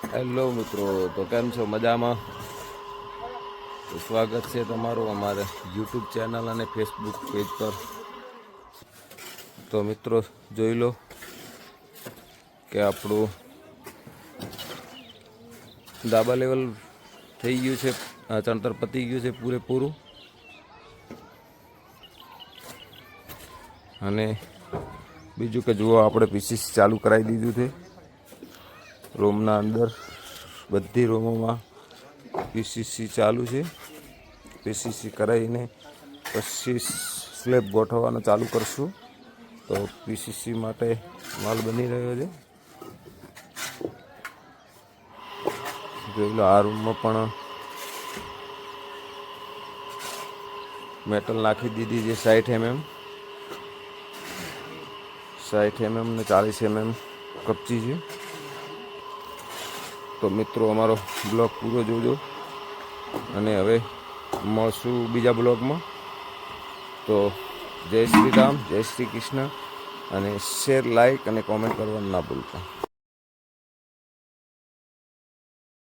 Hello મિત્રો, તો કેમ છો? મજામાં? તો સ્વાગત છે તમારું અમારે યુટ્યુબ ચેનલ અને ફેસબુક પેજ પર. તો મિત્રો જોઈ લો કે આપણું ધાબા લેવલ થઈ ગયું છે, ચણતર પતી ગયું છે પૂરેપૂરું. અને બીજું કે જુઓ, આપણે પીસીસી ચાલુ કરાવી દીધું છે. રૂમના અંદર બધી રૂમોમાં પીસીસી ચાલુ છે. પીસીસી કરાવીને પછી સ્લેબ ગોઠવવાનું ચાલુ કરશું. તો પીસીસી માટે માલ બની રહ્યો છે. જોઈ લો, આ રૂમમાં પણ મેટલ નાખી દીધી છે 60 mm, 60 mm ને 40 mm કપચી છે. તો મિત્રો અમારો બ્લોગ પૂરો જોજો અને હવે મળશું બીજા બ્લોગમાં. તો જય શ્રી રામ, જય શ્રી કૃષ્ણ, અને શેર, લાઈક અને કોમેન્ટ કરવાનું ના ભૂલતા.